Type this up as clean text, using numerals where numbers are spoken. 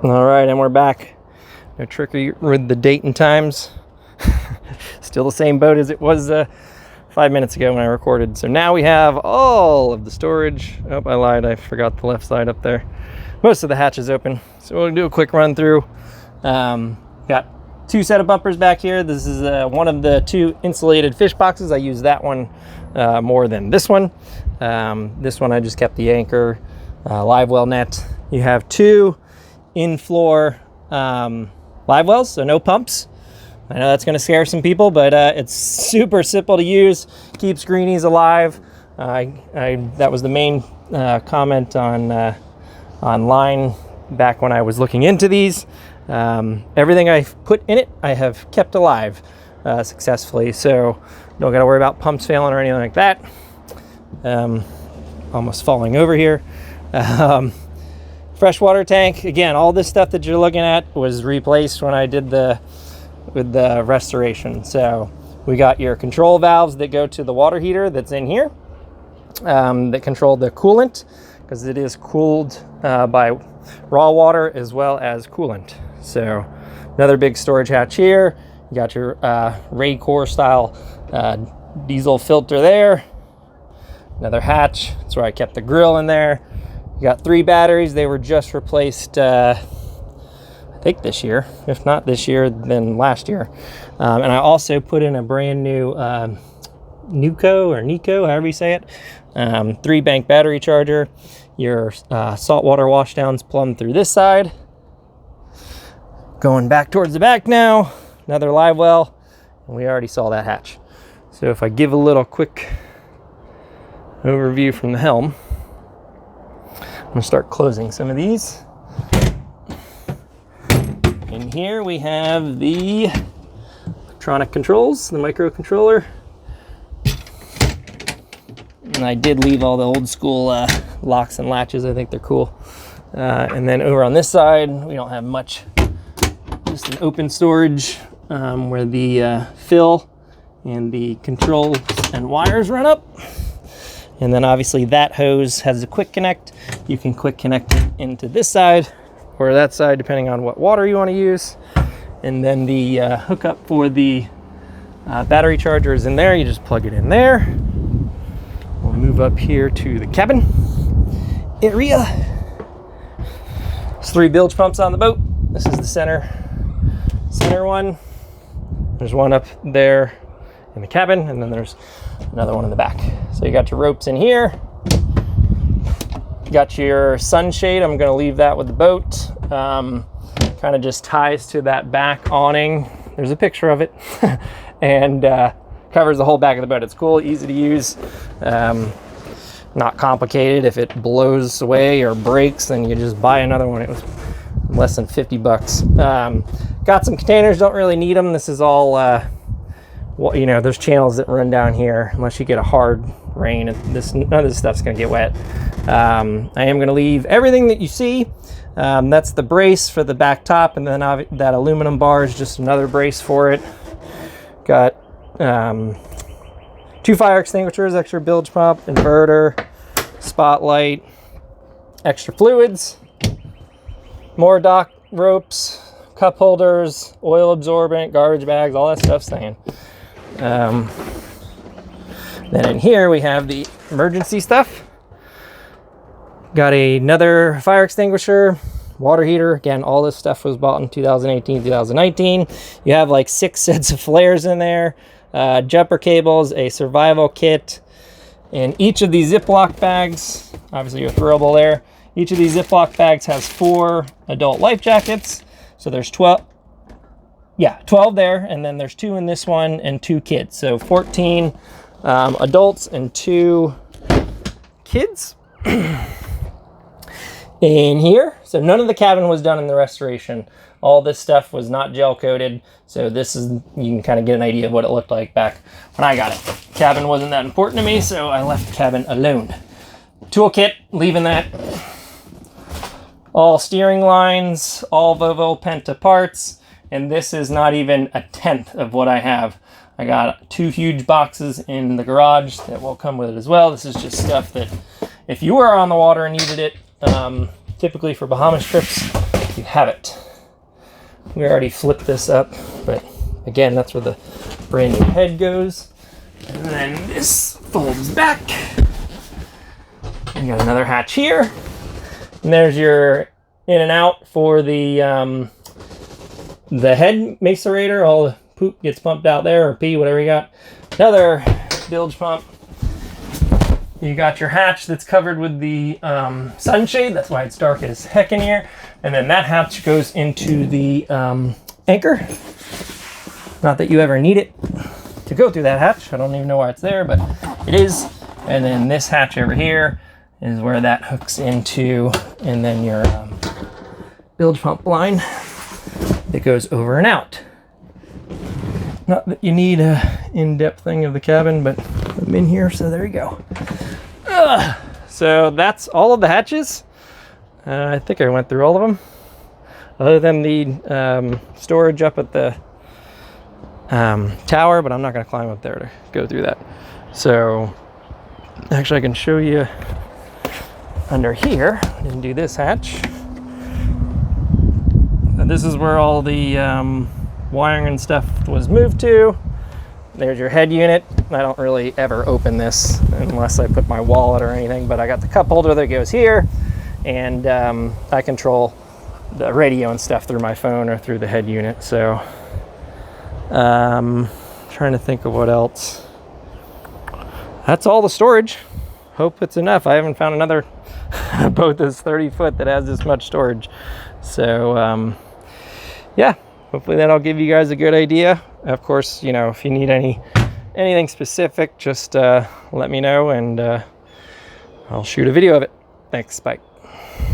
All right, and we're back. No trickery with the date and times. Still the same boat as it was 5 minutes ago when I recorded. So now we have all of the storage. Oh, I lied. I forgot the left side up there. Most of the hatch is open. So we'll do a quick run through. Got two set of bumpers back here. This is one of the two insulated fish boxes. I use that one more than this one. This one I just kept the anchor live well net. You have two in-floor live wells, so no pumps. I know that's going to scare some people, but it's super simple to use. Keeps greenies alive. That was the main comment on online back when I was looking into these. Everything I've put in it, I have kept alive successfully, so don't got to worry about pumps failing or anything like that. Almost falling over here. Freshwater tank, again, all this stuff that you're looking at was replaced when I did the restoration. So we got your control valves that go to the water heater that's in here, that control the coolant, because it is cooled by raw water as well as coolant. So another big storage hatch here. You got your Raycor style diesel filter there. Another hatch, that's where I kept the grill in there. You got 3 batteries. They were just replaced, I think this year. If not this year, then last year. And I also put in a brand new Nico, however you say it, 3-bank battery charger. Your saltwater washdowns plumb through this side. Going back towards the back now, another live well, and we already saw that hatch. So if I give a little quick overview from the helm, I'm gonna start closing some of these. And here we have the electronic controls, the microcontroller. And I did leave all the old school locks and latches. I think they're cool. And then over on this side, we don't have much. Just an open storage where the fill and the controls and wires run up. And then obviously that hose has a quick connect. You can quick connect it into this side or that side, depending on what water you want to use. And then the hookup for the battery charger is in there. You just plug it in there. We'll move up here to the cabin area. There's 3 bilge pumps on the boat. This is the center one. There's one up there in the cabin, and then there's another one in the back. So you got your ropes in here. You got your sunshade. I'm gonna leave that with the boat. Kind of just ties to that back awning. There's a picture of it. And covers the whole back of the boat. It's cool, easy to use. Not complicated. If it blows away or breaks, then you just buy another one. It was less than 50 bucks. Got some containers, don't really need them. This is all, well, you know, there's channels that run down here unless you get a hard rain. None of this stuff's gonna get wet. I am gonna leave everything that you see. That's the brace for the back top, and then that aluminum bar is just another brace for it. Got 2 fire extinguishers, extra bilge pump, inverter, spotlight, extra fluids, more dock ropes, cup holders, oil absorbent, garbage bags, all that stuff's staying. Then in here we have the emergency stuff. Got another fire extinguisher, water heater. Again, all this stuff was bought in 2018, 2019. You have like 6 sets of flares in there, jumper cables, a survival kit, and each of these Ziploc bags, obviously your throwable there, each of these Ziploc bags has 4 adult life jackets. So there's 12 there, and then there's 2 in this one and 2 kids. So 14 adults and 2 kids. In here, so none of the cabin was done in the restoration. All this stuff was not gel coated, so this is, you can kind of get an idea of what it looked like back when I got it. Cabin wasn't that important to me, so I left the cabin alone. Toolkit, leaving that. All steering lines, all Volvo Penta parts, and this is not even a 1/10 of what I have. I got 2 huge boxes in the garage that will come with it as well. This is just stuff that if you were on the water and needed it, typically for Bahamas trips, you have it. We already flipped this up, but again, that's where the brand new head goes. And then this folds back. You got another hatch here. And there's your in and out for the head macerator. All the poop gets pumped out there, or pee, whatever you got. Another bilge pump. You got your hatch that's covered with the sunshade. That's why it's dark as heck in here. And then that hatch goes into the anchor. Not that you ever need it to go through that hatch. I don't even know why it's there, but it is. And then this hatch over here is where that hooks into, and then your bilge pump line that goes over and out. Not that you need a in-depth thing of the cabin, but I'm in here, so there you go. So that's all of the hatches. I think I went through all of them, other than the storage up at the tower, but I'm not going to climb up there to go through that. So actually I can show you under here. I didn't do this hatch. And this is where all the wiring and stuff was moved to. There's your head unit. I don't really ever open this unless I put my wallet or anything, but I got the cup holder that goes here, and I control the radio and stuff through my phone or through the head unit. So trying to think of what else. That's all the storage. Hope it's enough. I haven't found another boat that's 30 foot that has this much storage. So yeah, hopefully that'll give you guys a good idea. Of course, you know, if you need anything specific, just let me know, and I'll shoot a video of it. Thanks, bye.